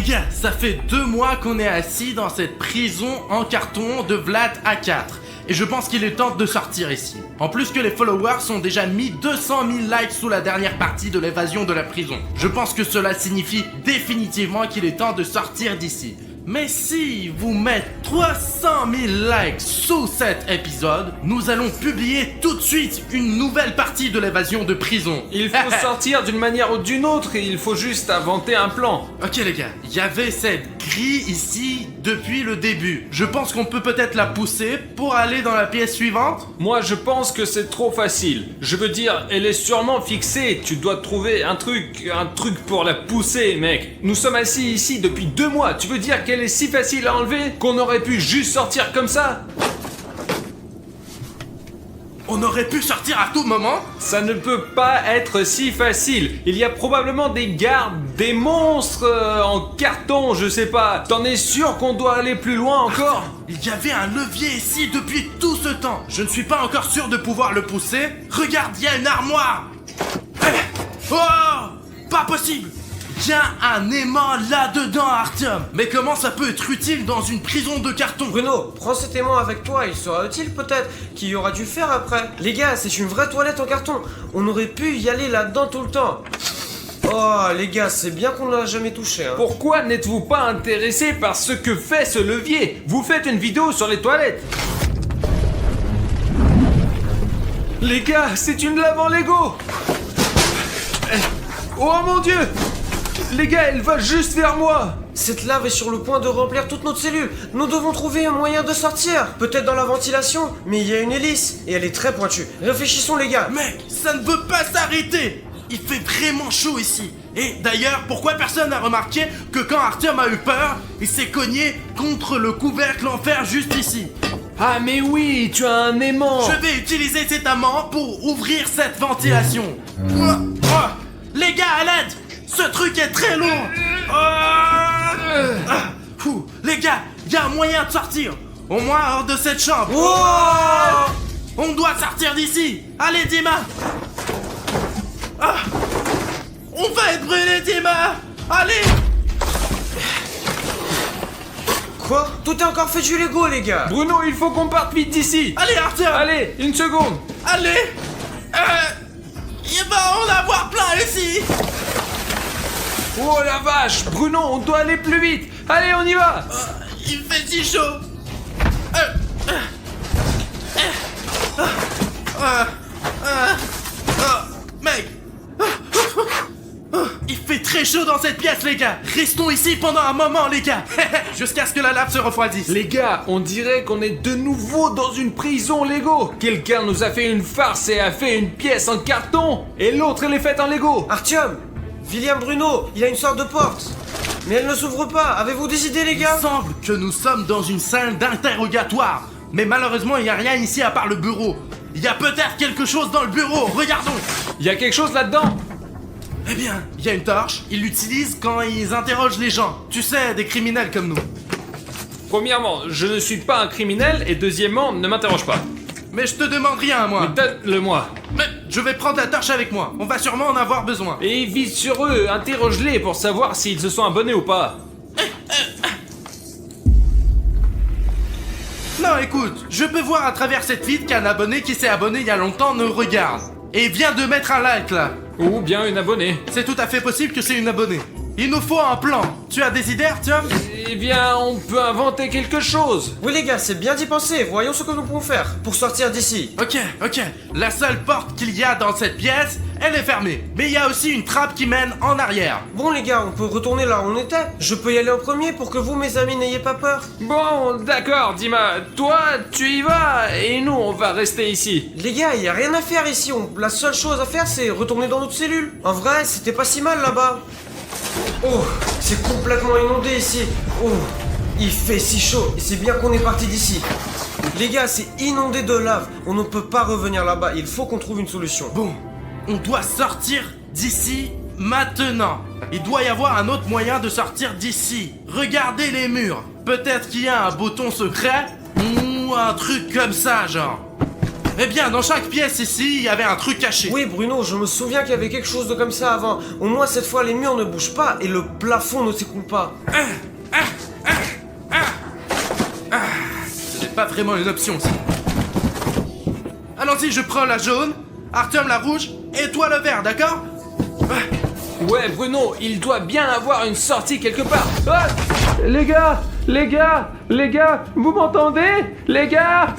gars, ça fait 2 mois qu'on est assis dans cette prison en carton de Vlad A4. Et je pense qu'il est temps de sortir ici. En plus que les followers ont déjà mis 200 000 likes sous la dernière partie de l'évasion de la prison. Je pense que cela signifie définitivement qu'il est temps de sortir d'ici. Mais si vous mettez 300 000 likes sous cet épisode, nous allons publier tout de suite une nouvelle partie de l'évasion de prison. Il faut sortir d'une manière ou d'une autre et il faut juste inventer un plan. Ok les gars, il y avait cette grille ici depuis le début. Je pense qu'on peut peut-être la pousser pour aller dans la pièce suivante. Moi je pense que c'est trop facile. Je veux dire, elle est sûrement fixée. Tu dois trouver un truc pour la pousser, mec. Nous sommes assis ici depuis 2 mois. Tu veux dire qu'elle est si facile à enlever qu'on aurait pu juste sortir comme ça? On aurait pu sortir à tout moment. Ça ne peut pas être si facile. Il y a probablement des gardes, des monstres en carton, je sais pas. T'en es sûr qu'on doit aller plus loin encore? Il y avait un levier ici depuis tout ce temps. Je ne suis pas encore sûr de pouvoir le pousser. Regarde, il y a une armoire. Oh, pas possible. Il y a un aimant là-dedans, Artyom. Mais comment ça peut être utile dans une prison de carton? Bruno, prends cet aimant avec toi, il sera utile peut-être, qu'il y aura dû faire après. Les gars, c'est une vraie toilette en carton. On aurait pu y aller là-dedans tout le temps. Oh, les gars, c'est bien qu'on ne l'a jamais touché, hein. Pourquoi n'êtes-vous pas intéressé par ce que fait ce levier? Vous faites une vidéo sur les toilettes. Les gars, c'est une lave en Lego. Oh mon Dieu! Les gars, elle va juste vers moi. Cette lave est sur le point de remplir toute notre cellule. Nous devons trouver un moyen de sortir. Peut-être dans la ventilation, mais il y a une hélice et elle est très pointue. Réfléchissons les gars. Mec, ça ne veut pas s'arrêter. Il fait vraiment chaud ici. Et d'ailleurs, pourquoi personne n'a remarqué que quand Artyom a eu peur, il s'est cogné contre le couvercle en fer juste ici? Ah mais oui, tu as un aimant. Je vais utiliser cet aimant pour ouvrir cette ventilation. Les gars, à l'aide! Ce truc est très lourd. Les gars, il y a un moyen de sortir. Au moins hors de cette chambre. On doit sortir d'ici. Allez, Dima. On va être brûlé, Dima. Allez. Quoi? Tout est encore fait du Lego les gars. Bruno, il faut qu'on parte vite d'ici. Allez, Artyom. Allez, une seconde. Allez. Il va en avoir plein ici. Oh la vache, Bruno, on doit aller plus vite. Allez, on y va. Il fait si chaud. Mec. Il fait très chaud dans cette pièce, les gars. Restons ici pendant un moment, les gars. Jusqu'à ce que la lave se refroidisse. Les gars, on dirait qu'on est de nouveau dans une prison Lego. Quelqu'un nous a fait une farce et a fait une pièce en carton. Et l'autre, elle est faite en Lego. Artyom, William Bruno, il y a une sorte de porte. Mais elle ne s'ouvre pas. Avez-vous des idées les gars? Il semble que nous sommes dans une salle d'interrogatoire. Mais malheureusement, il n'y a rien ici à part le bureau. Il y a peut-être quelque chose dans le bureau. Regardons. Il y a quelque chose là-dedans. Eh bien, il y a une torche. Ils l'utilisent quand ils interrogent les gens. Tu sais, des criminels comme nous. Premièrement, je ne suis pas un criminel et deuxièmement, ne m'interroge pas. Mais je te demande rien, moi. Donne-le-moi. Mais je vais prendre la torche avec moi. On va sûrement en avoir besoin. Et vise sur eux, interroge-les pour savoir s'ils se sont abonnés ou pas. Non, écoute, je peux voir à travers cette vitre qu'un abonné qui s'est abonné il y a longtemps nous regarde. Et vient de mettre un like, là. Ou bien une abonnée. C'est tout à fait possible que c'est une abonnée. Il nous faut un plan. Tu as des idées, Artyom? Eh bien, on peut inventer quelque chose. Oui les gars, c'est bien d'y penser. Voyons ce que nous pouvons faire pour sortir d'ici. Ok. La seule porte qu'il y a dans cette pièce, elle est fermée. Mais il y a aussi une trappe qui mène en arrière. Bon les gars, on peut retourner là où on était. Je peux y aller en premier pour que vous mes amis n'ayez pas peur. Bon, d'accord, Dima. Toi, tu y vas et nous, on va rester ici. Les gars, y a rien à faire ici. La seule chose à faire, c'est retourner dans notre cellule. En vrai, c'était pas si mal là-bas. Oh, c'est complètement inondé ici. Oh, il fait si chaud. Et c'est bien qu'on est parti d'ici. Les gars, c'est inondé de lave. On ne peut pas revenir là-bas. Il faut qu'on trouve une solution. Bon, on doit sortir d'ici maintenant. Il doit y avoir un autre moyen de sortir d'ici. Regardez les murs. Peut-être qu'il y a un bouton secret ou un truc comme ça, genre. Eh bien, dans chaque pièce ici, il y avait un truc caché. Oui, Bruno, je me souviens qu'il y avait quelque chose de comme ça avant. Au moins, cette fois, les murs ne bougent pas et le plafond ne s'écoule pas. Ce n'est pas vraiment une option, ça. Allons-y, je prends la jaune, Artyom la rouge, et toi le vert, d'accord? Ouais, Bruno, il doit bien avoir une sortie quelque part. Ah, les gars, vous m'entendez? Les gars.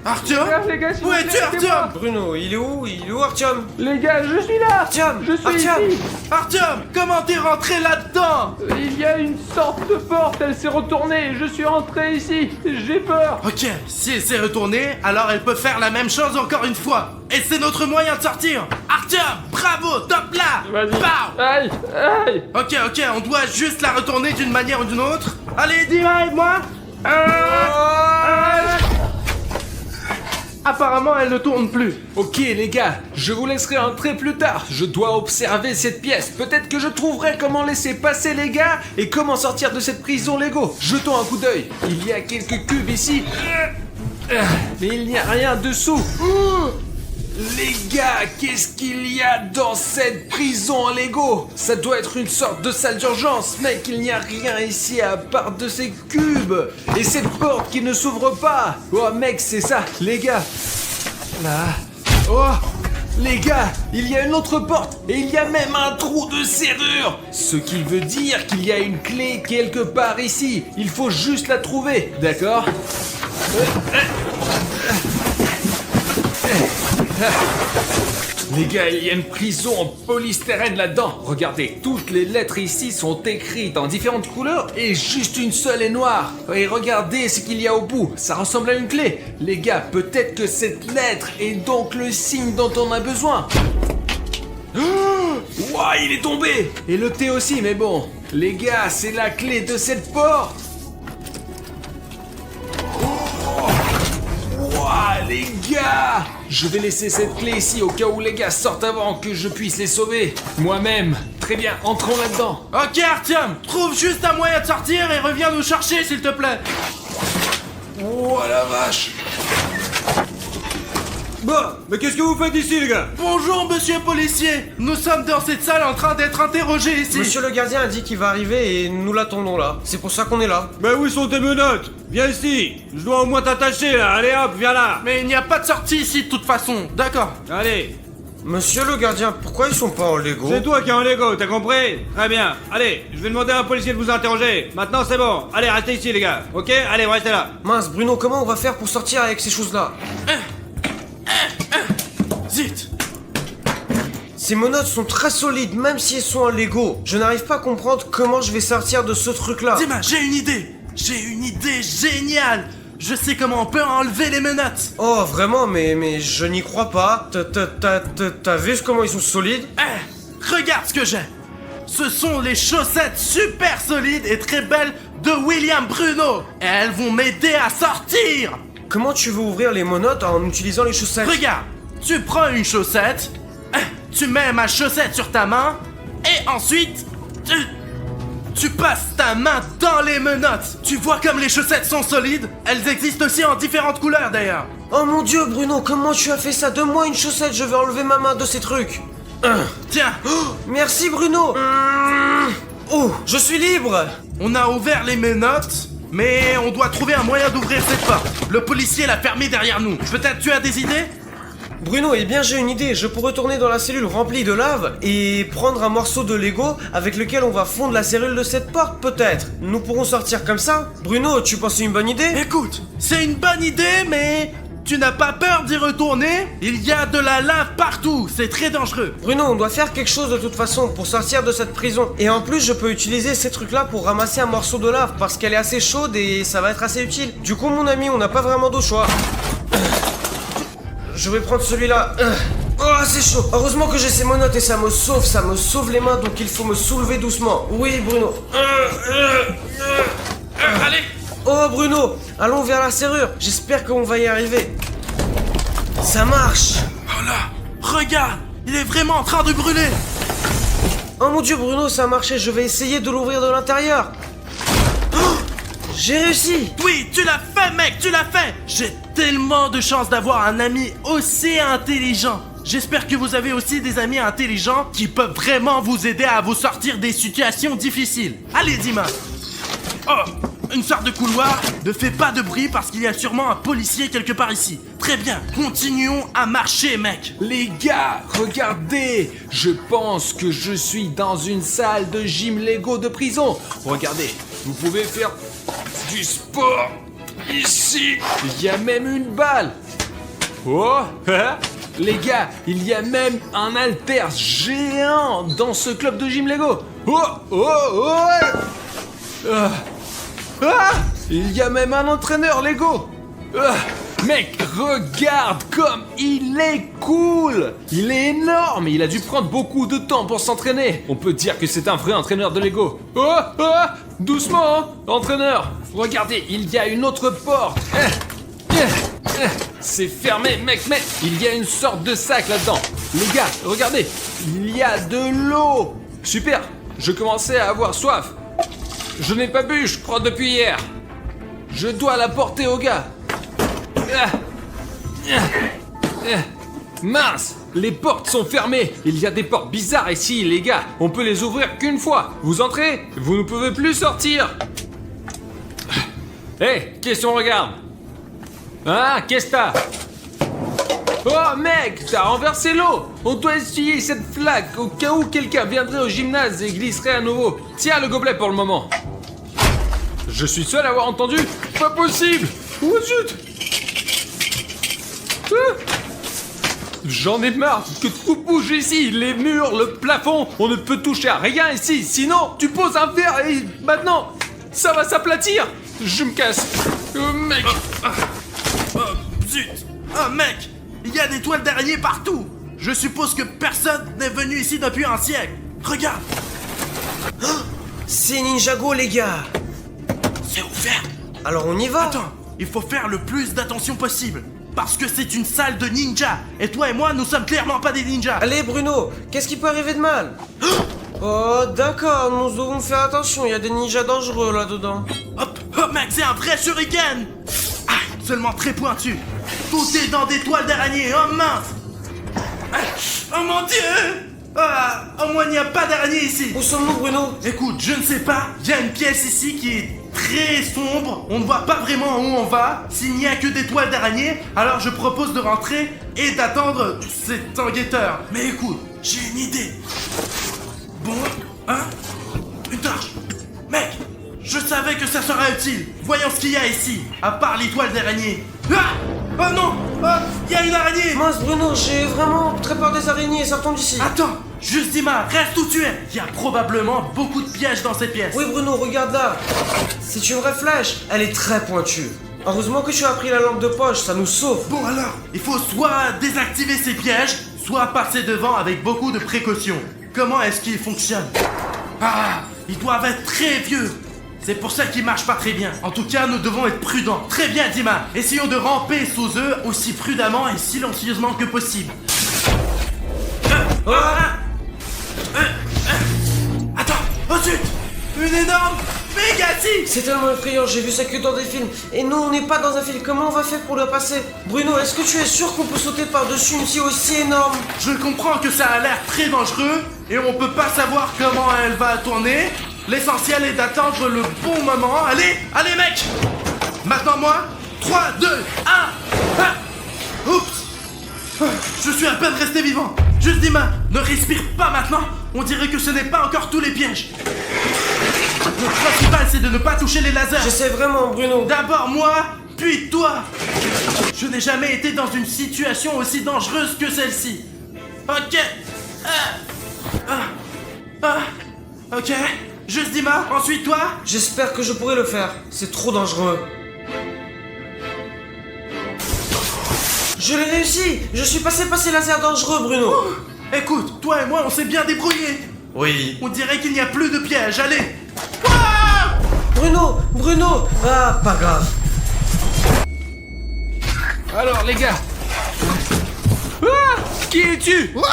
Artyom? Les gars, s'il Où vous es-tu, plaît, aidez-moi. Artyom? Bruno, il est où Artyom? Les gars, je suis là. Artyom, Je suis Artyom. ici. Artyom, comment t'es rentré là-dedans? Il y a une sorte de porte, elle s'est retournée. Je suis entré ici. J'ai peur. Ok, si elle s'est retournée, alors elle peut faire la même chose encore une fois. Et c'est notre moyen de sortir. Artyom, bravo, top là. Vas-y. Pow. Aïe. Ok, on doit juste la retourner d'une manière ou d'une autre. Allez, dis-moi, aide-moi. Apparemment, elle ne tourne plus. Ok les gars, je vous laisserai entrer plus tard. Je dois observer cette pièce. Peut-être que je trouverai comment laisser passer les gars et comment sortir de cette prison Lego. Jetons un coup d'œil. Il y a quelques cubes ici. Mais il n'y a rien dessous. Les gars, qu'est-ce qu'il y a dans cette prison en Lego? Ça doit être une sorte de salle d'urgence, mec, il n'y a rien ici à part de ces cubes. Et cette porte qui ne s'ouvre pas. Oh mec, c'est ça, les gars. Là. Oh, les gars, il y a une autre porte et il y a même un trou de serrure. Ce qui veut dire qu'il y a une clé quelque part ici. Il faut juste la trouver, d'accord? Les gars, il y a une prison en polystyrène là-dedans. Regardez, toutes les lettres ici sont écrites en différentes couleurs et juste une seule est noire. Et regardez ce qu'il y a au bout, ça ressemble à une clé. Les gars, peut-être que cette lettre est donc le signe dont on a besoin. Ouah, il est tombé. Et le thé aussi, mais bon. Les gars, c'est la clé de cette porte. Ouah, les gars! Je vais laisser cette clé ici au cas où les gars sortent avant que je puisse les sauver. Moi-même. Très bien, entrons là-dedans. Ok, Artyom, trouve juste un moyen de sortir et reviens nous chercher, s'il te plaît. Oh la vache! Bah, mais qu'est-ce que vous faites ici, les gars? Bonjour, monsieur policier. Nous sommes dans cette salle en train d'être interrogés ici. Monsieur le gardien a dit qu'il va arriver et nous l'attendons là. C'est pour ça qu'on est là. Bah, où sont tes menottes? Viens ici. Je dois au moins t'attacher, là. Allez, hop, viens là. Mais il n'y a pas de sortie ici de toute façon, d'accord. Allez. Monsieur le gardien, pourquoi ils sont pas en Lego? C'est toi qui es en Lego, t'as compris? Très bien. Allez, je vais demander à un policier de vous interroger. Maintenant, c'est bon. Allez, restez ici, les gars. Ok? Allez, restez là. Mince, Bruno, comment on va faire pour sortir avec ces choses-là? Zut. Ces menottes sont très solides, même si elles sont en Lego. Je n'arrive pas à comprendre comment je vais sortir de ce truc-là. Dima, j'ai une idée. J'ai une idée géniale. Je sais comment on peut enlever les menottes. Oh, vraiment, mais je n'y crois pas. T'as vu comment ils sont solides? Regarde ce que j'ai. Ce sont les chaussettes super solides et très belles de William Bruno. Et elles vont m'aider à sortir. Comment tu veux ouvrir les menottes en utilisant les chaussettes? Regarde, tu prends une chaussette, tu mets ma chaussette sur ta main, et ensuite, tu passes ta main dans les menottes. Tu vois comme les chaussettes sont solides? Elles existent aussi en différentes couleurs d'ailleurs. Oh mon dieu, Bruno, comment tu as fait ça? Donne-moi une chaussette, je vais enlever ma main de ces trucs. Tiens, Merci, Bruno. Oh, je suis libre. on a ouvert les menottes, mais on doit trouver un moyen d'ouvrir cette porte. Le policier l'a fermée derrière nous. Peut-être tu as des idées? Bruno, eh bien j'ai une idée, je pourrais retourner dans la cellule remplie de lave et prendre un morceau de Lego avec lequel on va fondre la serrure de cette porte, peut-être. Nous pourrons sortir comme ça. Bruno, tu penses que c'est une bonne idée? Écoute, c'est une bonne idée, mais tu n'as pas peur d'y retourner? Il y a de la lave partout, c'est très dangereux. Bruno, on doit faire quelque chose de toute façon pour sortir de cette prison. Et en plus, je peux utiliser ces trucs-là pour ramasser un morceau de lave parce qu'elle est assez chaude et ça va être assez utile. Du coup, mon ami, on n'a pas vraiment d'autre choix. Je vais prendre celui-là. Oh, c'est chaud. Heureusement que j'ai ces menottes et ça me sauve les mains, donc il faut me soulever doucement. Oui, Bruno. Allez. Oh, Bruno, allons vers la serrure. J'espère qu'on va y arriver. Ça marche. Oh là, regarde, il est vraiment en train de brûler. Oh mon dieu, Bruno, ça a marché. Je vais essayer de l'ouvrir de l'intérieur. Oh, j'ai réussi. Oui, tu l'as fait, mec, tu l'as fait. J'ai tellement de chance d'avoir un ami aussi intelligent. J'espère que vous avez aussi des amis intelligents qui peuvent vraiment vous aider à vous sortir des situations difficiles. Allez, Dima. Oh, une sorte de couloir. Ne fais pas de bruit parce qu'il y a sûrement un policier quelque part ici. Très bien, continuons à marcher, mec. Les gars, regardez. Je pense que je suis dans une salle de gym Lego de prison. Regardez, vous pouvez faire du sport ici. Il y a même une balle. Oh, hein? Les gars, il y a même un haltère géant dans ce club de gym Lego. Oh, oh, oh. Il y a même un entraîneur Lego. Mec, regarde comme il est cool. Il est énorme. Il a dû prendre beaucoup de temps pour s'entraîner. On peut dire que c'est un vrai entraîneur de Lego. Doucement, hein, entraîneur. Regardez, il y a une autre porte. C'est fermé, mec, mais il y a une sorte de sac là-dedans. Les gars, regardez, il y a de l'eau. Super, je commençais à avoir soif. Je n'ai pas bu, je crois, depuis hier. Je dois la porter au gars. Mince, les portes sont fermées. Il y a des portes bizarres ici, les gars. On peut les ouvrir qu'une fois. Vous entrez, vous ne pouvez plus sortir. Hé, qu'est-ce qu'on regarde? Ah, qu'est-ce que t'as? Oh mec, t'as renversé l'eau. On doit essuyer cette flaque au cas où quelqu'un viendrait au gymnase et glisserait à nouveau. Tiens le gobelet pour le moment. Je suis seul à avoir entendu. Pas possible. Oh zut. J'en ai marre que tout bouge ici. Les murs, le plafond. On ne peut toucher à rien ici. Sinon, tu poses un verre et maintenant, ça va s'aplatir. Je me casse. Oh mec. Oh, zut. Oh, mec, il y a des toiles d'araignée partout. Je suppose que personne n'est venu ici depuis un siècle. Regarde. C'est Ninjago, les gars. C'est ouvert. Alors on y va. Attends, il faut faire le plus d'attention possible. Parce que c'est une salle de ninja. Et toi et moi, nous sommes clairement pas des ninjas. Allez Bruno, qu'est-ce qui peut arriver de mal? Oh d'accord, nous devons faire attention, il y a des ninjas dangereux là-dedans. Hop, oh mec, c'est un vrai shuriken. Ah, seulement très pointu. Tout est dans des toiles d'araignée, oh mince. Ah, oh mon dieu. Ah, au moins il n'y a pas d'araignée ici. Où sommes-nous Bruno? Écoute, je ne sais pas, il y a une pièce ici qui est très sombre, on ne voit pas vraiment où on va. S'il n'y a que des toiles d'araignée, alors je propose de rentrer et d'attendre cet enquêteur. Mais écoute, j'ai une idée. Bon, hein? Une torche. Mec, je savais que ça serait utile. Voyons ce qu'il y a ici, à part les toiles d'araignée. Ah! Oh non! Oh, il y a une araignée! Mince Bruno, j'ai vraiment très peur des araignées, sortons d'ici. Attends, Justima, reste où tu es. Il y a probablement beaucoup de pièges dans cette pièce. Oui Bruno, regarde là. C'est une vraie flèche, elle est très pointue. Heureusement que tu as pris la lampe de poche, ça nous sauve. Bon alors, il faut soit désactiver ces pièges, soit passer devant avec beaucoup de précautions. Comment est-ce qu'ils fonctionnent? Ah, ils doivent être très vieux. C'est pour ça qu'ils marchent pas très bien. En tout cas, nous devons être prudents. Très bien, Dima. Essayons de ramper sous eux aussi prudemment et silencieusement que possible. Attends, oh zut! Une énorme mégatique! C'est tellement effrayant, j'ai vu ça que dans des films. Et nous, on n'est pas dans un film, comment on va faire pour le passer? Bruno, est-ce que tu es sûr qu'on peut sauter par-dessus une scie aussi énorme? Je comprends que ça a l'air très dangereux et on peut pas savoir comment elle va tourner. L'essentiel est d'attendre le bon moment. Allez, allez mec! Maintenant moi, 3, 2, 1, oups! Je suis à peine resté vivant. Juste Dima, ne respire pas maintenant. On dirait que ce n'est pas encore tous les pièges. Le principal c'est de ne pas toucher les lasers. J'essaie vraiment Bruno. D'abord moi, puis toi. Je n'ai jamais été dans une situation aussi dangereuse que celle-ci. Ok. Ok. Juste Dima, ensuite toi. J'espère que je pourrai le faire, c'est trop dangereux. Je l'ai réussi. Je suis passé par ces lasers dangereux Bruno. Écoute, toi et moi on s'est bien débrouillés. Oui. On dirait qu'il n'y a plus de pièges, allez. Bruno. Ah, pas grave. Alors les gars. Qui es-tu? Quoi?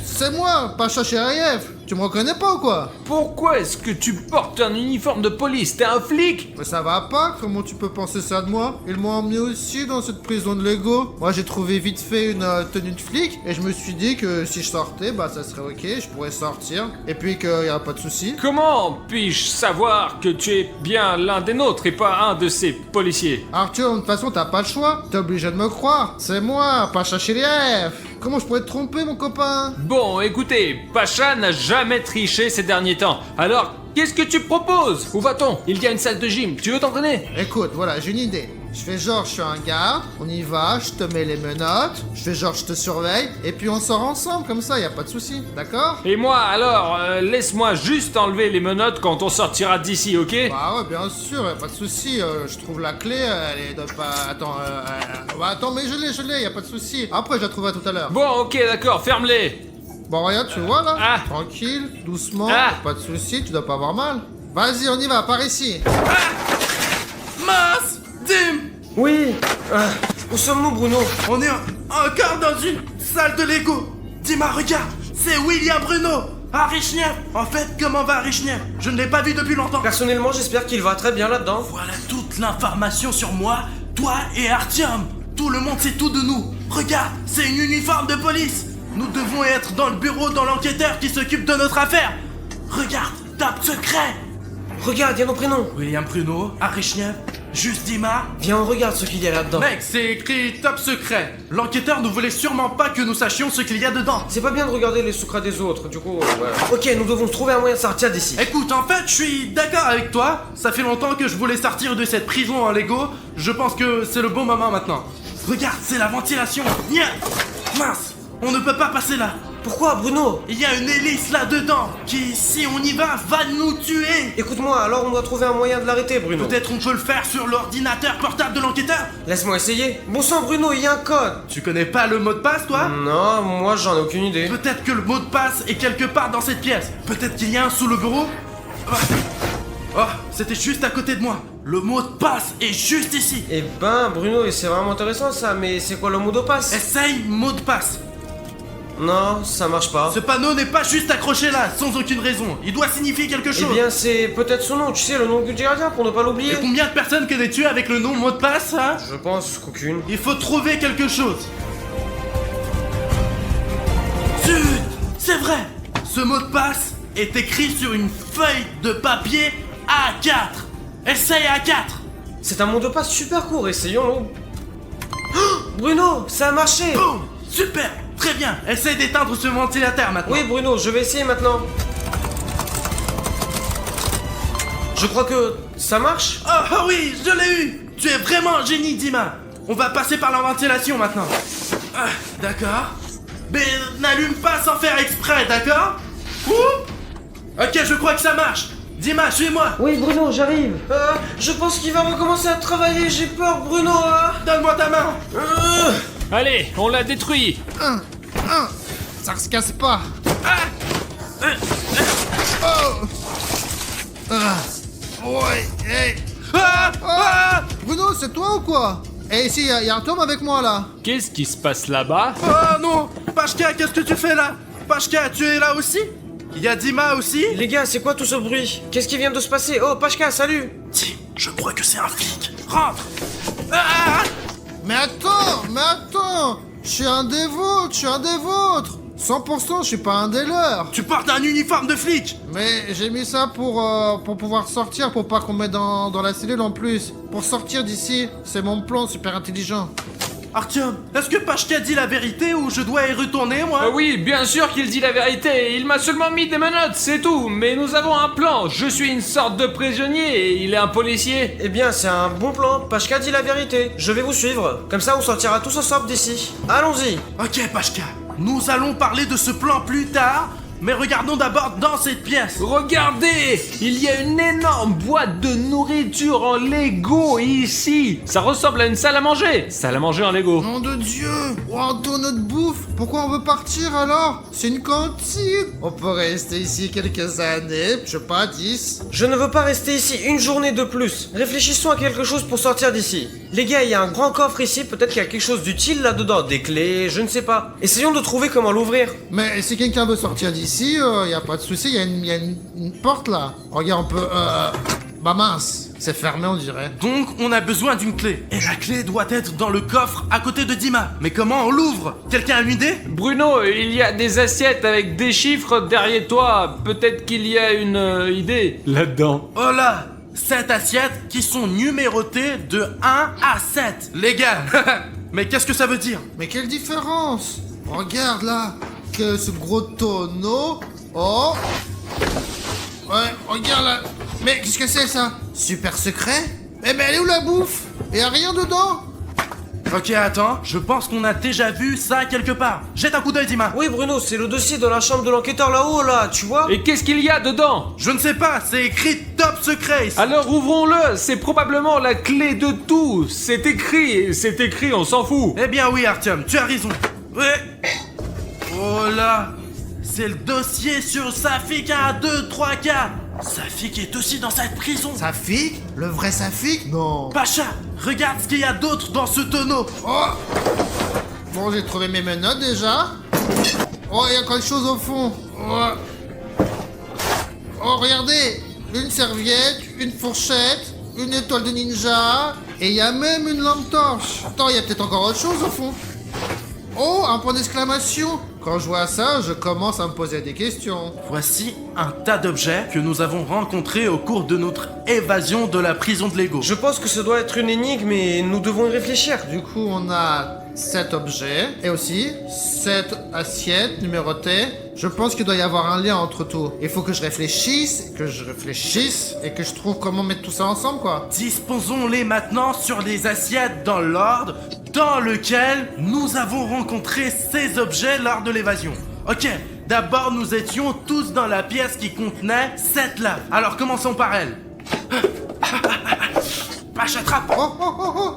C'est moi, Pacha Chériev. Tu me reconnais pas ou quoi? Pourquoi est-ce que tu portes un uniforme de police? T'es un flic? Mais ça va pas, comment tu peux penser ça de moi? Ils m'ont emmené aussi dans cette prison de Lego. Moi j'ai trouvé vite fait une tenue de flic et je me suis dit que si je sortais, bah ça serait ok, je pourrais sortir. Et puis qu'il y a pas de souci. Comment puis-je savoir que tu es bien l'un des nôtres et pas un de ces policiers? Arthur, de toute façon t'as pas le choix, t'es obligé de me croire. C'est moi, Pacha Chiliev. Comment je pourrais te tromper mon copain? Bon, écoutez, Pacha n'a jamais triché ces derniers temps. Alors, qu'est-ce que tu proposes? Où va-t-on? Il y a une salle de gym, tu veux t'entraîner? Écoute, voilà, j'ai une idée. Je fais genre, je suis un garde, on y va, je te mets les menottes, je fais genre, je te surveille, et puis on sort ensemble, comme ça, y a pas de souci, d'accord? Et moi, alors, laisse-moi juste enlever les menottes quand on sortira d'ici, ok? Bah ouais, bien sûr, y a pas de souci, je trouve la clé, elle est de pas... Attends, bah attends, mais je l'ai, y a pas de souci. Après, je la trouverai tout à l'heure. Bon, ok, d'accord, ferme-les. Bon, regarde, tu vois là? Ah. Tranquille, doucement, Ah. pas de souci, tu dois pas avoir mal. Vas-y, on y va, par ici. Mince! Dim! Oui. Où sommes-nous, Bruno? On est encore dans une salle de Lego. Dis-moi, regarde, c'est William Bruno. Arichniev. En fait, comment va Arichniev? Je ne l'ai pas vu depuis longtemps. Personnellement, j'espère qu'il va très bien là-dedans. Voilà toute l'information sur moi, toi et Artyom. Tout le monde sait tout de nous. Regarde, c'est une uniforme de police. Nous devons être dans le bureau dans l'enquêteur qui s'occupe de notre affaire. Regarde, top secret. Regarde, il y a nos prénoms. William Bruno, Arichniev, Juste Dima. Viens, on regarde ce qu'il y a là-dedans. Mec, c'est écrit top secret. L'enquêteur ne voulait sûrement pas que nous sachions ce qu'il y a dedans. C'est pas bien de regarder les secrets des autres, du coup, voilà. Ok, nous devons trouver un moyen de sortir d'ici. Écoute, en fait, je suis d'accord avec toi. Ça fait longtemps que je voulais sortir de cette prison en Lego. Je pense que c'est le bon moment maintenant. Regarde, c'est la ventilation. Nya. Mince, on ne peut pas passer là. Pourquoi, Bruno? Il y a une hélice là-dedans qui, si on y va nous tuer. Écoute-moi, alors on doit trouver un moyen de l'arrêter, Bruno. Peut-être on peut le faire sur l'ordinateur portable de l'enquêteur. Laisse-moi essayer. Bon sang, Bruno, il y a un code. Tu connais pas le mot de passe, toi? Non, moi j'en ai aucune idée. Peut-être que le mot de passe est quelque part dans cette pièce. Peut-être qu'il y a un sous le bureau. Oh, c'était juste à côté de moi. Le mot de passe est juste ici. Eh ben, Bruno, et c'est vraiment intéressant ça, mais c'est quoi le mot de passe? Essaye mot de passe. Non, ça marche pas. Ce panneau n'est pas juste accroché là, sans aucune raison. Il doit signifier quelque chose. Eh bien, c'est peut-être son nom, tu sais, le nom du gardien, pour ne pas l'oublier. Et combien de personnes que tué avec le nom mot de passe, hein? Je pense qu'aucune. Il faut trouver quelque chose. Zut! C'est vrai! Ce mot de passe est écrit sur une feuille de papier A4. Essaye A4. C'est un mot de passe super court, essayons-le. Oh, Bruno, ça a marché. Boum! Super! Très bien! Essaye d'éteindre ce ventilateur maintenant. Oui, Bruno, je vais essayer maintenant. Je crois que ça marche. Oh oui, je l'ai eu! Tu es vraiment un génie, Dima! On va passer par la ventilation maintenant. Ah, d'accord. Mais n'allume pas sans faire exprès, d'accord? Ouh! Ok, je crois que ça marche. Dima, suis-moi. Oui, Bruno, j'arrive. Je pense qu'il va recommencer à travailler, j'ai peur, Bruno. Donne-moi ta main. Allez, on l'a détruit. Ça se casse pas. Ouais, hey. Bruno, c'est toi ou quoi? Eh, ici, y a un tome avec moi là. Qu'est-ce qui se passe là-bas? Oh non! Pashka, qu'est-ce que tu fais là? Pashka, tu es là aussi? Il y a Dima aussi? Les gars, c'est quoi tout ce bruit? Qu'est-ce qui vient de se passer? Oh, Pashka, salut. Tim, je crois que c'est un flic. Rentre! Ah! Mais attends, je suis un des vôtres. 100%, je suis pas un des leurs. Tu portes un uniforme de flic! Mais j'ai mis ça pour pouvoir sortir, pour pas qu'on me mette dans la cellule en plus. Pour sortir d'ici, c'est mon plan super intelligent. Artyom, est-ce que Pashka dit la vérité ou je dois y retourner, moi? Oui, bien sûr qu'il dit la vérité. Il m'a seulement mis des menottes, c'est tout. Mais nous avons un plan. Je suis une sorte de prisonnier et il est un policier. Eh bien, c'est un bon plan. Pashka dit la vérité. Je vais vous suivre. Comme ça, on sortira tous ensemble d'ici. Allons-y. Ok, Pashka, nous allons parler de ce plan plus tard, mais regardons d'abord dans cette pièce. Regardez, il y a une énorme boîte de nourriture en Lego ici. Ça ressemble à une salle à manger. Salle à manger en Lego. Nom de Dieu! Oh, notre bouffe! Pourquoi on veut partir alors? C'est une cantine! On peut rester ici quelques années, je sais pas, 10. Je ne veux pas rester ici une journée de plus. Réfléchissons à quelque chose pour sortir d'ici. Les gars, il y a un grand coffre ici. Peut-être qu'il y a quelque chose d'utile là-dedans. Des clés, je ne sais pas. Essayons de trouver comment l'ouvrir. Mais si quelqu'un veut sortir d'ici, ici, y a pas de souci, y a une porte là. Regarde, on peut... Bah mince, c'est fermé on dirait. Donc on a besoin d'une clé. Et la clé doit être dans le coffre à côté de Dima. Mais comment on l'ouvre? Quelqu'un a une idée? Bruno, il y a des assiettes avec des chiffres derrière toi. Peut-être qu'il y a une idée là-dedans. Oh là, 7 assiettes qui sont numérotées de 1 à 7. Les gars, mais qu'est-ce que ça veut dire? Mais quelle différence? Regarde là, que ce gros tonneau. Oh. Ouais, regarde là. Mais qu'est-ce que c'est ça? Super secret? Eh ben elle est où la bouffe? Et y a rien dedans? Ok, attends, je pense qu'on a déjà vu ça quelque part. Jette un coup d'œil, Dima. Oui, Bruno, c'est le dossier dans la chambre de l'enquêteur là-haut, là, tu vois? Et qu'est-ce qu'il y a dedans? Je ne sais pas, c'est écrit top secret ici. Alors ouvrons-le, c'est probablement la clé de tout. C'est écrit, on s'en fout. Eh bien oui, Artyom, tu as raison. Ouais. Oh là, c'est le dossier sur Safik 1, 2, 3, 4. Safik est aussi dans cette prison. Safik? Le vrai Safik? Non. Pacha, regarde ce qu'il y a d'autre dans ce tonneau. Oh. Bon, j'ai trouvé mes menottes déjà. Oh, il y a quelque chose au fond. Oh, regardez. Une serviette, une fourchette, une étoile de ninja. Et il y a même une lampe torche. Attends, il y a peut-être encore autre chose au fond. Oh, un point d'exclamation. Quand je vois ça, je commence à me poser des questions. Voici un tas d'objets que nous avons rencontrés au cours de notre évasion de la prison de Lego. Je pense que ça doit être une énigme et nous devons y réfléchir. Du coup, on a 7 objets et aussi 7 assiettes numérotées. Je pense qu'il doit y avoir un lien entre tout. Il faut que je réfléchisse et que je trouve comment mettre tout ça ensemble, quoi. Disposons-les maintenant sur les assiettes dans l'ordre dans lequel nous avons rencontré ces objets lors de l'évasion. Ok, d'abord nous étions tous dans la pièce qui contenait cette lave. Alors commençons par elle. Pache, attrape. Oh.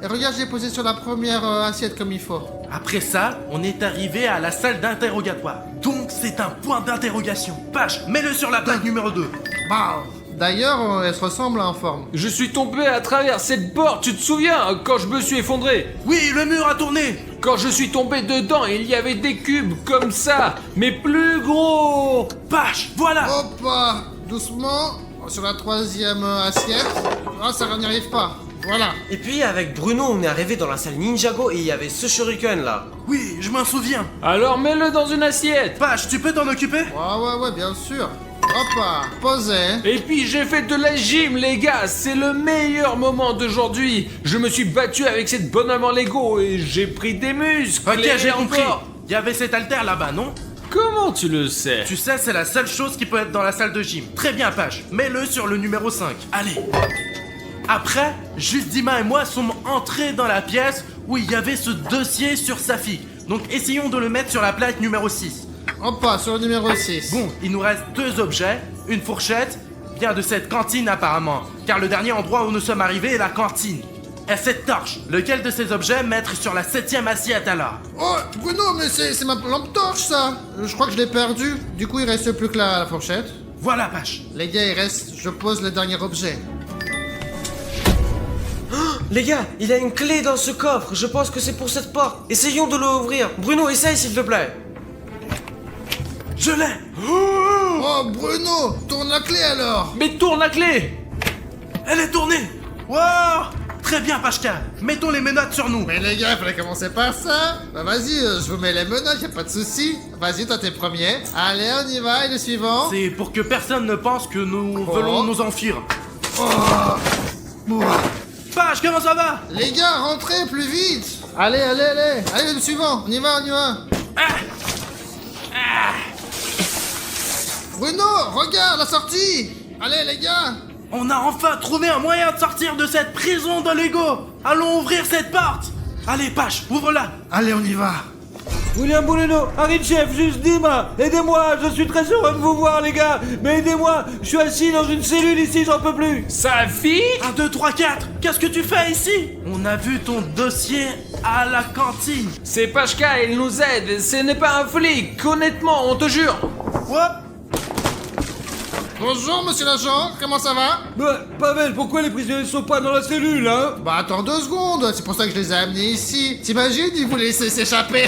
Et regarde, j'ai posé sur la première assiette comme il faut. Après ça, on est arrivé à la salle d'interrogatoire. Donc c'est un point d'interrogation. Pache, mets-le sur la plaque numéro 2. Bah, d'ailleurs, elle se ressemble en forme. Je suis tombé à travers cette porte, tu te souviens, quand je me suis effondré? Oui, le mur a tourné. Quand je suis tombé dedans, il y avait des cubes comme ça, mais plus gros. Pache, voilà. Hop, doucement, sur la troisième assiette. Ah, ça n'y arrive pas. Voilà. Et puis avec Bruno, on est arrivé dans la salle Ninjago et il y avait ce shuriken là. Oui, je m'en souviens. Alors mets-le dans une assiette. Pache, tu peux t'en occuper? Ouais, bien sûr. Hop, posé. Et puis j'ai fait de la gym, les gars, c'est le meilleur moment d'aujourd'hui. Je me suis battu avec cette bonhomme en Lego et j'ai pris des muscles. Ok, et j'ai compris. encore. Il y avait cet haltère là-bas, non? Comment tu le sais? Tu sais, c'est la seule chose qui peut être dans la salle de gym. Très bien, Pache. Mets-le sur le numéro 5. Allez. Après, juste Dima et moi sommes entrés dans la pièce où il y avait ce dossier sur Safik. Donc essayons de le mettre sur la plaque numéro 6. Hop, sur le numéro 6. Bon, il nous reste 2 objets, une fourchette, bien de cette cantine apparemment, car le dernier endroit où nous sommes arrivés est la cantine. Et cette torche, lequel de ces objets mettre sur la 7ème assiette alors? Oh, Bruno, mais c'est ma lampe torche ça. Je crois que je l'ai perdue. Du coup, il reste plus que la fourchette. Voilà, Pache. Les gars, il reste, je pose le dernier objet. Les gars, il y a une clé dans ce coffre, je pense que c'est pour cette porte. Essayons de l'ouvrir. Bruno, essaye s'il te plaît. Je l'ai. Oh, Bruno, tourne la clé alors. Mais tourne la clé. Elle est tournée. Wow. Très bien, Pachka. Mettons les menottes sur nous. Mais les gars, il fallait commencer par ça. Bah vas-y, je vous mets les menottes, y a pas de souci. Vas-y, toi t'es premier. Allez, on y va, et le suivant. C'est pour que personne ne pense que nous voulons nous enfuir. Oh. Page, comment ça va? Les gars, rentrez plus vite. Allez. Allez, le suivant, on y va. Bruno, regarde la sortie. Allez, les gars. On a enfin trouvé un moyen de sortir de cette prison de Lego. Allons ouvrir cette porte. Allez, Pache, ouvre-la. Allez, on y va. William Bouleno, Harry Chef, juste Dima, aidez-moi, je suis très heureux de vous voir les gars, mais aidez-moi, je suis assis dans une cellule ici, j'en peux plus. Safik? 1, 2, 3, 4. Qu'est-ce que tu fais ici? On a vu ton dossier à la cantine. C'est Pachka, il nous aide, ce n'est pas un flic, honnêtement, on te jure. Hop. Bonjour, monsieur l'agent, comment ça va? Bah, Pavel, pourquoi les prisonniers sont pas dans la cellule, hein? Bah attends 2 secondes, c'est pour ça que je les ai amenés ici. T'imagines, ils voulaient laisser s'échapper.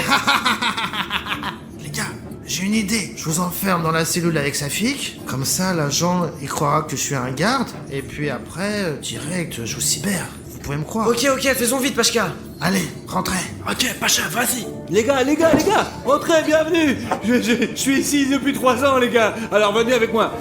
j'ai une idée. Je vous enferme dans la cellule avec sa fille. Comme ça, l'agent, il croira que je suis un garde. Et puis après, direct, je vous cyber. Vous pouvez me croire. Ok, faisons vite, Pashka. Allez, rentrez. Ok, Pacha, vas-y. Les gars, entrez, bienvenue. Je suis ici depuis 3 ans, les gars. Alors venez avec moi.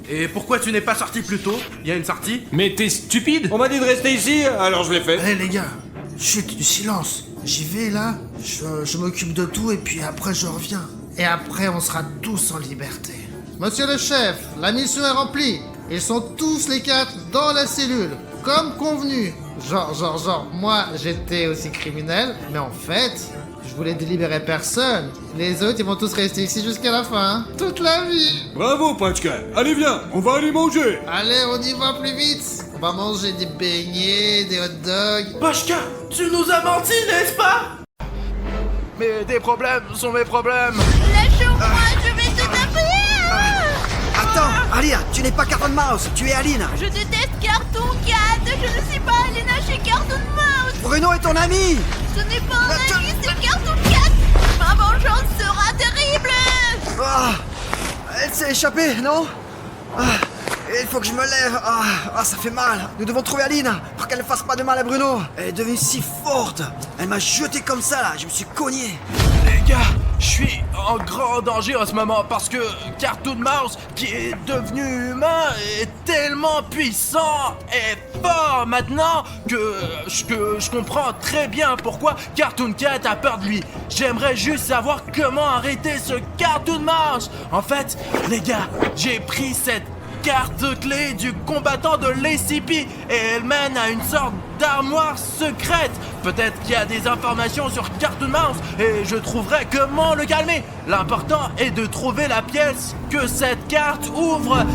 Et pourquoi tu n'es pas sorti plus tôt? Il y a une sortie? Mais t'es stupide? On m'a dit de rester ici, alors je l'ai fait. Allez, les gars, chut, du silence. J'y vais, là. Je m'occupe de tout et puis après, je reviens. Et après, on sera tous en liberté. Monsieur le chef, la mission est remplie. Ils sont tous les 4 dans la cellule, comme convenu. Genre, moi, j'étais aussi criminel, mais en fait, je voulais délibérer personne. Les autres, ils vont tous rester ici jusqu'à la fin, hein. Toute la vie. Bravo, Pachka. Allez, viens, on va aller manger. Allez, on y va plus vite. On va manger des beignets, des hot dogs. Pashka, tu nous as menti, n'est-ce pas? Mais des problèmes sont mes problèmes. Lâche-moi, je vais te taper. Attends, Alina, tu n'es pas Cartoon Mouse, tu es Alina. Je déteste Cartoon Cat. Je ne suis pas Alina chez Cartoon Mouse. Bruno est ton ami. Ce n'est pas un ami, c'est Cartoon Cat. Ma vengeance sera terrible. Ah, elle s'est échappée, non? Il faut que je me lève. Ça fait mal. Nous devons trouver Alina pour qu'elle ne fasse pas de mal à Bruno. Elle est devenue si forte. Elle m'a jeté comme ça là, je me suis cogné. Les gars, je suis en grand danger en ce moment parce que Cartoon Mouse, qui est devenu humain, est tellement puissant et fort maintenant que je comprends très bien pourquoi Cartoon Cat a peur de lui. J'aimerais juste savoir comment arrêter ce Cartoon Mouse. En fait, les gars, j'ai pris cette carte clé du combattant de l'SCP et elle mène à une sorte d'armoire secrète. Peut-être qu'il y a des informations sur Cartoon Mouse et je trouverai comment le calmer. L'important est de trouver la pièce que cette carte ouvre.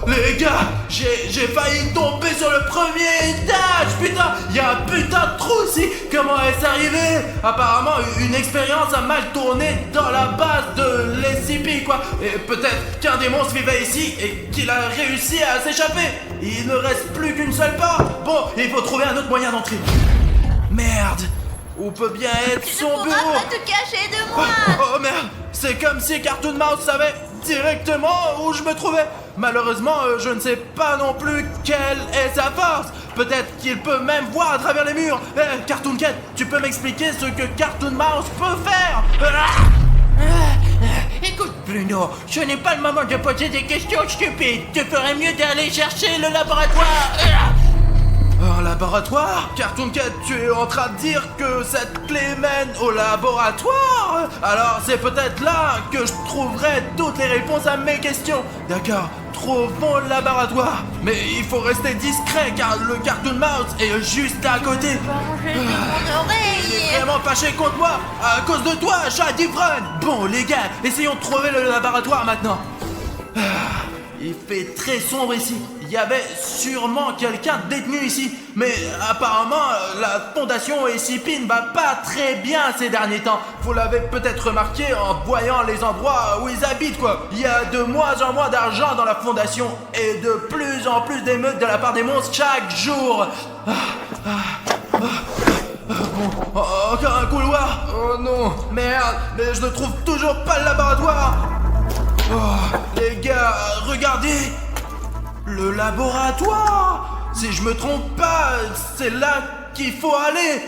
Les gars, j'ai failli tomber sur le premier étage. Putain, il y a un putain de trou ici. Comment est-ce arrivé? Apparemment, une expérience a mal tourné dans la base de l'SCP, quoi. Et peut-être qu'un des monstres vivait ici et qu'il a réussi à s'échapper. Il ne reste plus qu'une seule porte. Bon, il faut trouver un autre moyen d'entrer. Merde. Où peut bien être Tu son ne pourras bureau? pas te cacher de moi. Oh merde, c'est comme si Cartoon Mouse savait directement où je me trouvais. Malheureusement, je ne sais pas non plus quelle est sa force. Peut-être qu'il peut même voir à travers les murs. Cartoon Cat, tu peux m'expliquer ce que Cartoon Mouse peut faire? Écoute Bruno, ce n'est pas le moment de poser des questions stupides. Tu ferais mieux d'aller chercher le laboratoire. Un laboratoire? Cartoon Cat, tu es en train de dire que cette clé mène au laboratoire? Alors c'est peut-être là que je trouverai toutes les réponses à mes questions. D'accord, trouvons le laboratoire. Mais il faut rester discret car le Cartoon Mouse est juste à côté. Manger de mon oreille. Vraiment fâché contre moi à cause de toi, chat d'ivrogne. Bon les gars, essayons de trouver le laboratoire maintenant. Il fait très sombre ici. Il y avait sûrement quelqu'un détenu ici. Mais apparemment, la fondation SCP ne va pas très bien ces derniers temps. Vous l'avez peut-être remarqué en voyant les endroits où ils habitent, quoi. Il y a de moins en moins d'argent dans la fondation et de plus en plus d'émeutes de la part des monstres chaque jour. Bon, encore un couloir. Oh non, merde, mais je ne trouve toujours pas le laboratoire. Oh, les gars, regardez! Le laboratoire! Si je me trompe pas, c'est là qu'il faut aller!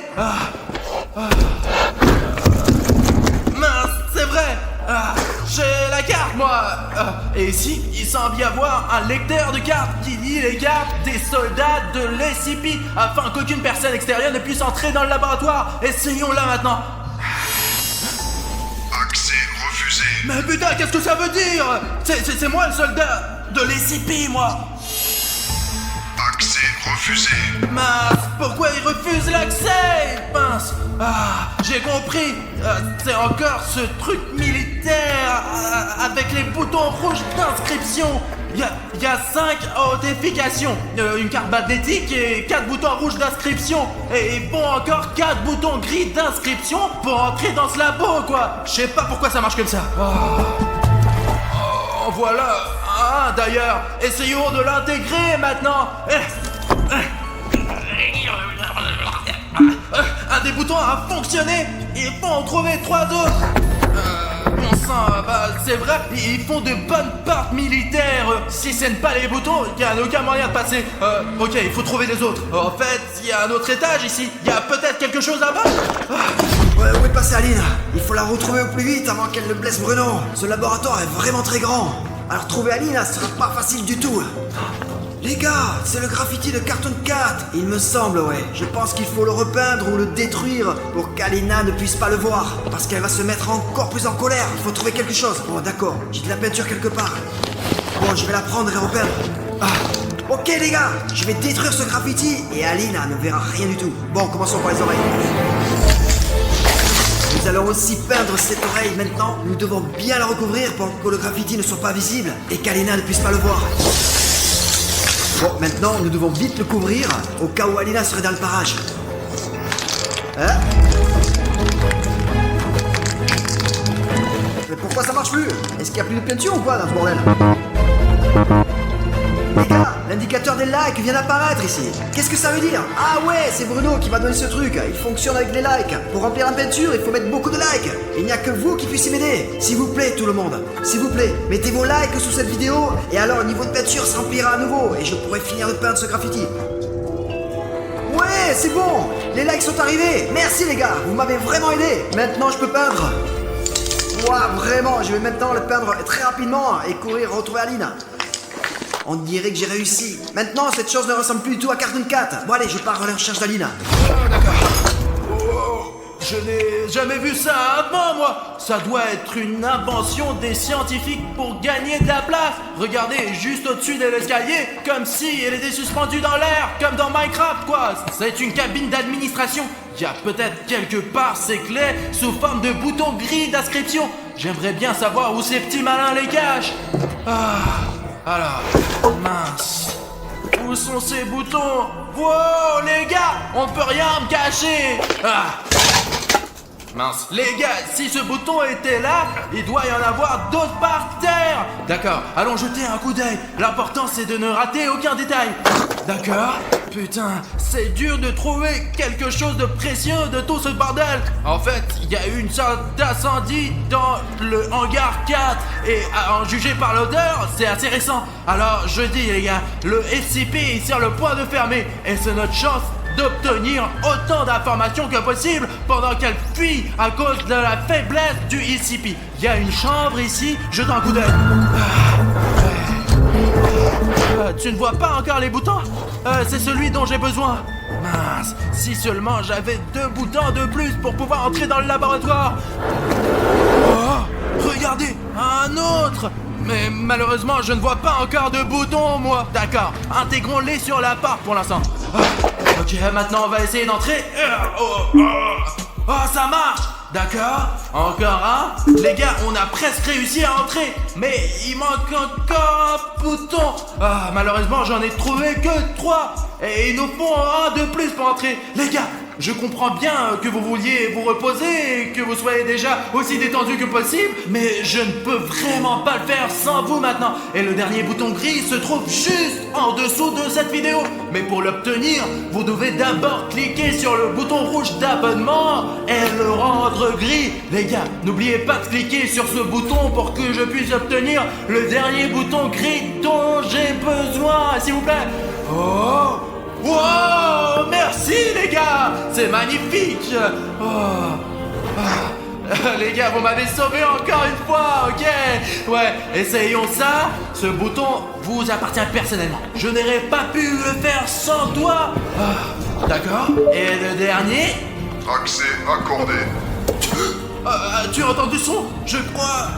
Mince, c'est vrai! J'ai la carte, moi! Et ici, il semble y avoir un lecteur de cartes qui lit les cartes des soldats de l'SCP afin qu'aucune personne extérieure ne puisse entrer dans le laboratoire. Essayons-la maintenant! Mais putain, qu'est-ce que ça veut dire? C'est moi le soldat de l'SCP, moi. Accès refusé. Mince, pourquoi il refuse l'accès? Mince, j'ai compris. C'est encore ce truc militaire avec les boutons rouges d'inscription. Il y a 5 authentifications, une carte magnétique et 4 boutons rouges d'inscription. Et il faut encore 4 boutons gris d'inscription pour entrer dans ce labo, quoi. Je sais pas pourquoi ça marche comme ça. Oh, voilà un d'ailleurs. Essayons de l'intégrer maintenant. un des boutons a fonctionné. Il faut en trouver 3 autres. Bon sang, bah c'est vrai, ils font de bonnes portes militaires. Si ce n'est pas les boutons, il n'y a aucun moyen de passer. Ok, il faut trouver les autres. En fait, il y a un autre étage ici. Il y a peut-être quelque chose là-bas. Ouais, où est passée Aline? Il faut la retrouver au plus vite avant qu'elle ne blesse Bruno. Ce laboratoire est vraiment très grand. Alors trouver Aline, ce sera pas facile du tout. Les gars, c'est le graffiti de Cartoon Cat. Il me semble, ouais. Je pense qu'il faut le repeindre ou le détruire pour qu'Alina ne puisse pas le voir. Parce qu'elle va se mettre encore plus en colère. Il faut trouver quelque chose. Bon, d'accord. J'ai de la peinture quelque part. Bon, je vais la prendre et repeindre. Ok, les gars. Je vais détruire ce graffiti et Alina ne verra rien du tout. Bon, commençons par les oreilles. Nous allons aussi peindre cette oreille maintenant. Nous devons bien la recouvrir pour que le graffiti ne soit pas visible et qu'Alina ne puisse pas le voir. Bon, maintenant, nous devons vite le couvrir au cas où Alina serait dans le parage. Hein? Mais pourquoi ça marche plus? Est-ce qu'il n'y a plus de peinture ou quoi dans ce bordel? Les gars, l'indicateur des likes vient d'apparaître ici. Qu'est-ce que ça veut dire? Ah ouais, c'est Bruno qui m'a donné ce truc. Il fonctionne avec les likes. Pour remplir la peinture, il faut mettre beaucoup de likes. Il n'y a que vous qui puissiez m'aider. S'il vous plaît, tout le monde. S'il vous plaît, mettez vos likes sous cette vidéo. Et alors, le niveau de peinture s'emplira à nouveau. Et je pourrai finir de peindre ce graffiti. Ouais, c'est bon. Les likes sont arrivés. Merci les gars, vous m'avez vraiment aidé. Maintenant, je peux peindre. Ouah, vraiment, je vais maintenant le peindre très rapidement et courir retrouver Aline. On dirait que j'ai réussi. Maintenant, cette chose ne ressemble plus du tout à Cartoon Cat. Bon allez, je pars à la recherche d'Alina. D'accord. Je n'ai jamais vu ça avant, moi. Ça doit être une invention des scientifiques pour gagner de la place. Regardez, juste au-dessus de l'escalier, comme si elle était suspendue dans l'air, comme dans Minecraft, quoi. C'est une cabine d'administration. Il y a peut-être quelque part ces clés sous forme de boutons gris d'inscription. J'aimerais bien savoir où ces petits malins les cachent. Alors, mince. Où sont ces boutons? Wow, les gars, on peut rien me cacher. Mince. Les gars, si ce bouton était là, il doit y en avoir d'autres par terre. D'accord, allons jeter un coup d'œil. L'important c'est de ne rater aucun détail. D'accord. Putain, c'est dur de trouver quelque chose de précieux de tout ce bordel. En fait, il y a eu une sorte d'incendie dans le hangar 4. Et à en juger par l'odeur, c'est assez récent. Alors, je dis les gars, le SCP est sur le point de fermer. Et c'est notre chance d'obtenir autant d'informations que possible pendant qu'elle fuit à cause de la faiblesse du SCP. Il y a une chambre ici, jette un coup d'œil. Tu ne vois pas encore les boutons? C'est celui dont j'ai besoin. Mince, si seulement j'avais 2 boutons de plus pour pouvoir entrer dans le laboratoire. Oh, regardez, un autre. Mais malheureusement, je ne vois pas encore de boutons, moi. D'accord, intégrons-les sur la porte pour l'instant. Ok, maintenant on va essayer d'entrer. Oh, ça marche. D'accord, encore un. Les gars, on a presque réussi à entrer. Mais il manque encore un bouton. Malheureusement, j'en ai trouvé que 3. Et il nous faut un de plus pour entrer. Les gars, je comprends bien que vous vouliez vous reposer et que vous soyez déjà aussi détendu que possible, mais je ne peux vraiment pas le faire sans vous maintenant. Et le dernier bouton gris se trouve juste en dessous de cette vidéo. Mais pour l'obtenir, vous devez d'abord cliquer sur le bouton rouge d'abonnement et le rendre gris. Les gars, n'oubliez pas de cliquer sur ce bouton pour que je puisse obtenir le dernier bouton gris dont j'ai besoin, s'il vous plaît. Oh! Wow, merci les gars, c'est magnifique. Les gars, vous m'avez sauvé encore une fois, ok. Ouais, essayons ça. Ce bouton vous appartient personnellement. Je n'aurais pas pu le faire sans toi. D'accord. Et le dernier? Accès accordé. Tu as entendu son? Je crois...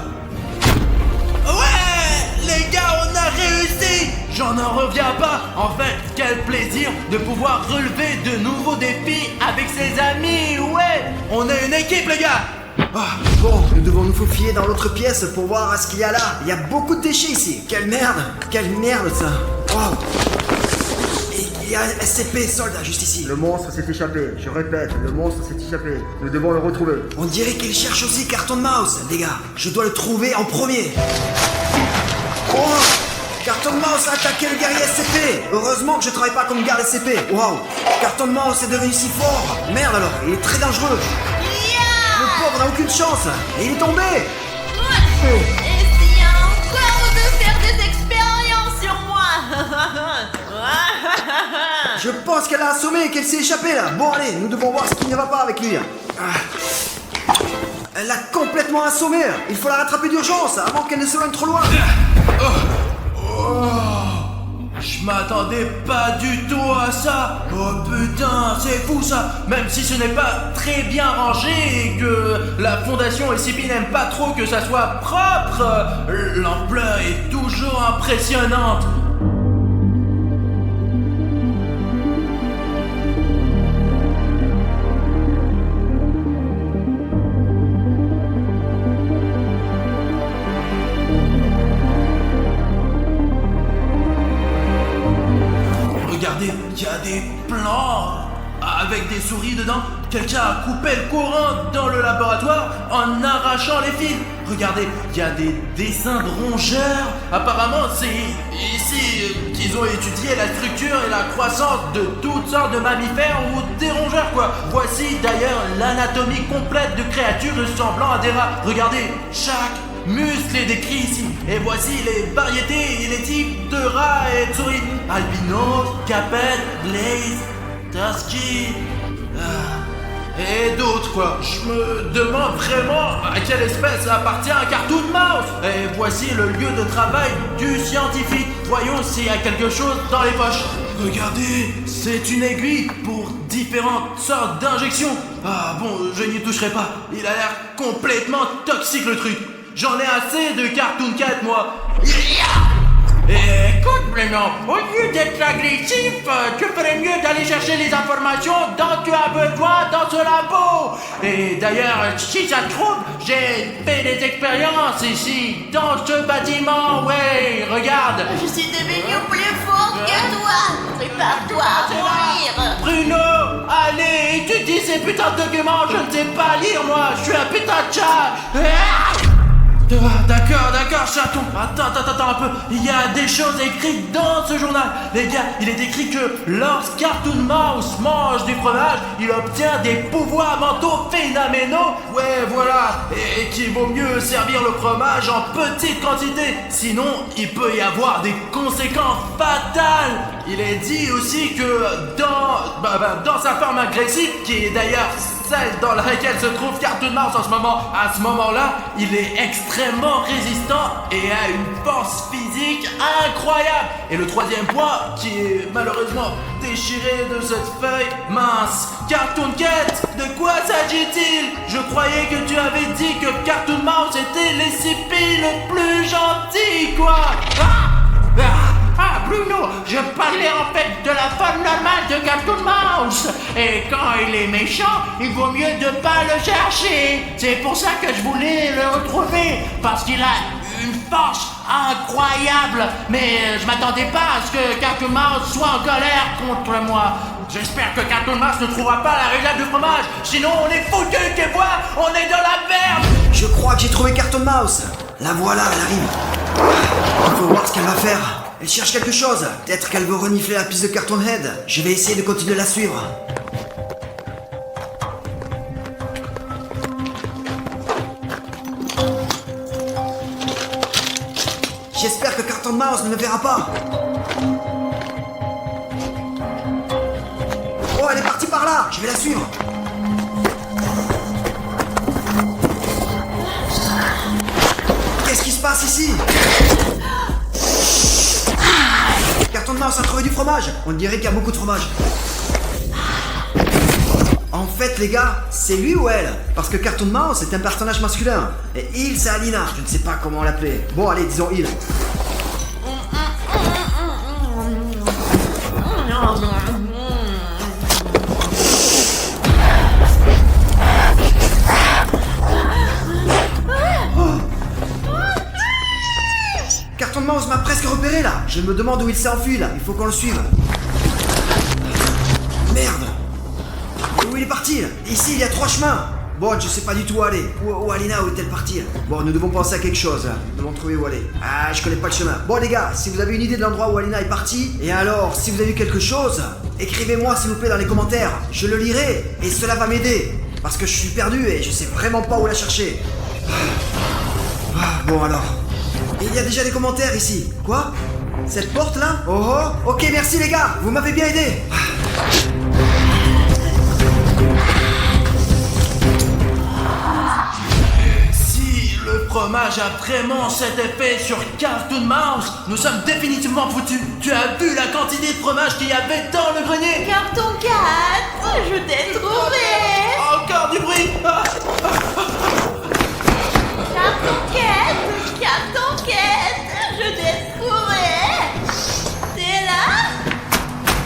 Ouais, les gars, on a réussi. J'en reviens pas. En fait, quel plaisir de pouvoir relever de nouveaux défis avec ses amis. Ouais, on est une équipe, les gars. Bon, nous devons nous faufiler dans l'autre pièce pour voir ce qu'il y a là. Il y a beaucoup de déchets ici. Quelle merde ça. Wow. Et il y a un SCP soldat juste ici. Le monstre s'est échappé. Je répète, le monstre s'est échappé. Nous devons le retrouver. On dirait qu'il cherche aussi Cartoon Mouse, les gars. Je dois le trouver en premier. Oh, Carton Mouse a attaqué le guerrier SCP. Heureusement que je travaille pas comme garde SCP. Waouh. Carton Mouse est devenu si fort. Merde alors, il est très dangereux. Le pauvre n'a aucune chance. Et il est tombé. Essayez encore de faire des expériences sur moi. Je pense qu'elle a assommé et qu'elle s'est échappée là. Bon allez, nous devons voir ce qui ne va pas avec lui. Elle l'a complètement assommé. Il faut la rattraper d'urgence avant qu'elle ne s'éloigne trop loin. Je m'attendais pas du tout à ça. Oh putain, c'est fou ça. Même si ce n'est pas très bien rangé et que la fondation SCP n'aime pas trop que ça soit propre, l'ampleur est toujours impressionnante. Regardez, il y a des plans avec des souris dedans. Quelqu'un a coupé le courant dans le laboratoire en arrachant les fils. Regardez, il y a des dessins de rongeurs. Apparemment, c'est ici qu'ils ont étudié la structure et la croissance de toutes sortes de mammifères ou des rongeurs, quoi. Voici d'ailleurs l'anatomie complète de créatures ressemblant à des rats. Regardez, chaque muscle est décrit ici. Et voici les variétés et les types de rats et de souris. Albinos, Capet, Blaze, Tusky, et d'autres quoi. Je me demande vraiment à quelle espèce appartient un Cartoon Mouse. Et voici le lieu de travail du scientifique. Voyons s'il y a quelque chose dans les poches. Regardez, c'est une aiguille pour différentes sortes d'injections. Ah bon, je n'y toucherai pas. Il a l'air complètement toxique le truc. J'en ai assez de Cartoon Cat, moi. Écoute, Bruno, au lieu d'être agressif, tu ferais mieux d'aller chercher les informations dont tu as besoin dans ce labo. Et d'ailleurs, si ça te trouve, j'ai fait des expériences ici, dans ce bâtiment, ouais, regarde. Je suis devenue plus forte que toi. Prépare-toi à mourir. Bruno, allez, étudie ces putains de documents, je ne sais pas lire, moi, je suis un putain de chat. D'accord, chaton. Attends un peu. Il y a des choses écrites dans ce journal. Les gars, il est écrit que lorsque Cartoon Mouse mange du fromage, il obtient des pouvoirs mentaux phénoménaux. Ouais, voilà. Et qu'il vaut mieux servir le fromage en petite quantité. Sinon, il peut y avoir des conséquences fatales. Il est dit aussi que dans sa forme agressive, qui est d'ailleurs celle dans laquelle se trouve Cartoon Mouse en ce moment, à ce moment-là, il est extrêmement résistant et a une force physique incroyable. Et le troisième point, qui est malheureusement déchiré de cette feuille, mince, Cartoon Cat, de quoi s'agit-il? Je croyais que tu avais dit que Cartoon Mouse était l'SCP le plus gentil, quoi. Ah, Bruno, je parlais en fait de la forme normale de Cartoon Mouse. Et quand il est méchant, il vaut mieux de pas le chercher. C'est pour ça que je voulais le retrouver, parce qu'il a une force incroyable. Mais je m'attendais pas à ce que Cartoon Mouse soit en colère contre moi. J'espère que Cartoon Mouse ne trouvera pas la réglade du fromage. Sinon, on est foutu, tu vois. On est dans la merde. Je crois que j'ai trouvé Carton Mouse. La voilà, elle arrive. Il faut voir ce qu'elle va faire. Elle cherche quelque chose. Peut-être qu'elle veut renifler la piste de Cartoon Head. Je vais essayer de continuer de la suivre. J'espère que Cartoon Mouse ne me verra pas. Oh, elle est partie par là. Je vais la suivre. Qu'est-ce qui se passe ici? Cartoon Mouse a trouvé du fromage. On dirait qu'il y a beaucoup de fromage. En fait, les gars, c'est lui ou elle? Parce que Cartoon Mouse est un personnage masculin. Et il, c'est Alina. Je ne sais pas comment l'appeler. Bon, allez, disons il. Cartoon Mouse m'a presque repéré là. Je me demande où il s'est enfui là. Il faut qu'on le suive. Merde. Où il est parti là? Ici, il y a 3 chemins. Bon, je sais pas du tout où aller. Où Alina, où est-elle partie? Bon, nous devons penser à quelque chose. Nous devons trouver où aller. Ah, je connais pas le chemin. Bon, les gars, si vous avez une idée de l'endroit où Alina est partie, et alors, si vous avez vu quelque chose, écrivez-moi s'il vous plaît dans les commentaires. Je le lirai et cela va m'aider. Parce que je suis perdu et je sais vraiment pas où la chercher. Bon alors. Et il y a déjà des commentaires ici. Quoi? Cette porte là? Oh oh. Ok, merci les gars, vous m'avez bien aidé. Si le fromage a vraiment cet effet sur Cartoon Mouse, nous sommes définitivement foutus. Tu as vu la quantité de fromage qu'il y avait dans le grenier? Carton 4, je t'ai trouvé. Encore du bruit. Ah. Carton 4, je t'ai trouvé. T'es là?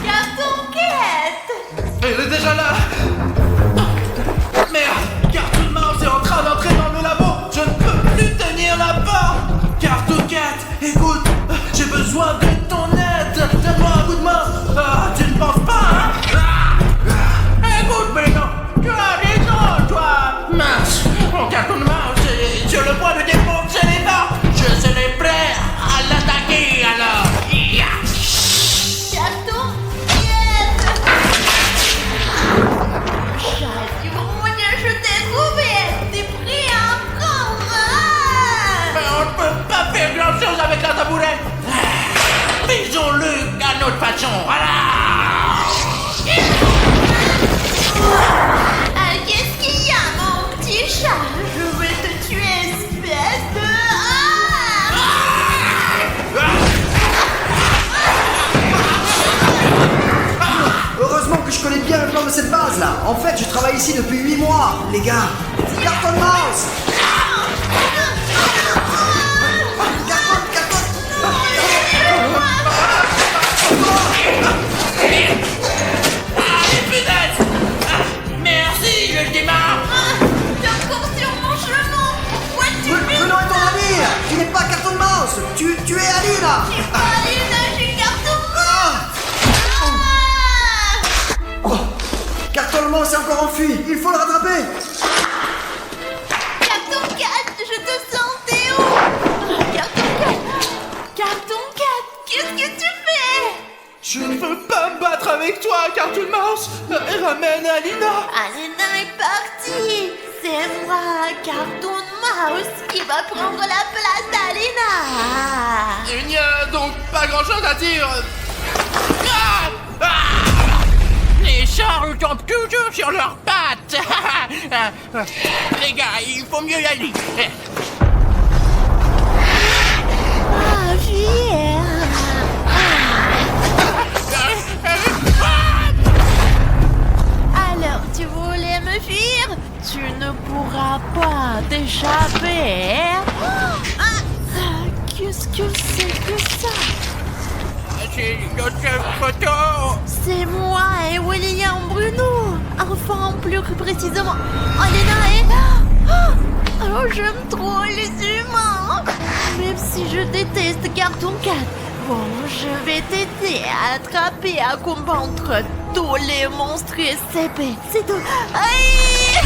Carton 4. Elle est déjà là. Merde, Cartoon Mouse est en train d'entrer dans le labo. Je ne peux plus tenir la porte. Cartoon Cat, écoute, j'ai besoin de ton aide. Donne-moi un coup de main. Ah, tu ne penses pas, hein? Écoute, mais non, tu as raison, toi. Mince, mon Cartoon Mouse est sur le point de défoncer les dents. Je serai prêt à l'attaquer, alors. Carton 4. Chahiroune, je t'ai trouvé. T'es prêt à prendre, hein? Mais on ne peut pas faire grand-chose avec la tabourette. Faisons-le à notre façon, voilà. Ah, qu'est-ce qu'il y a, mon petit chat? Je vais te tuer, espèce de... Heureusement que je connais bien le plan de cette base là. En fait, je travaille ici depuis 8 mois, les gars. Carton Mouse. Allez, punaise. Merci, je démarre. T'es encore sur mon chemin. Pourquoi tu fais Bruno est ton ami. Tu n'es pas Carton Mouse. Tu es Alina. Allez, là, j'ai Carton Oh, Carton Mouse est encore enfui. Il faut le rattraper. Carton 4, je te sentais où? Carton 4. Carton 4, qu'est-ce que tu fais? Je ne veux pas me battre avec toi, Cartoon Mouse. Ramène Alina. Alina est partie. C'est moi, Cartoon Mouse, qui va prendre la place d'Alina. Il n'y a donc pas grand-chose à dire. Les chats tombent toujours sur leurs pattes. Les gars, il faut mieux y aller. Ah, fier. Alors, tu voulais me fuir? Tu ne pourras pas t'échapper. Qu'est-ce que c'est que ça? C'est notre photo. C'est moi et William Bruno. Enfin, plus précisément, Alina et... Oh, j'aime trop les humains. Même si je déteste Carton 4. Bon, je vais t'aider à attraper, à combattre tous les monstres SCP. C'est tout. Aïe!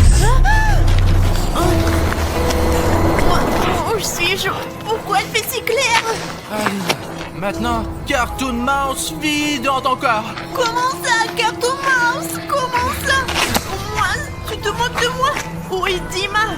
Oh, je suis chaud. Pourquoi elle fait si clair? Allez, maintenant, Cartoon Mouse vit dans ton corps. Comment ça, Cartoon Mouse? Comment ça? Moi, tu te moques de moi? Oui, Dima.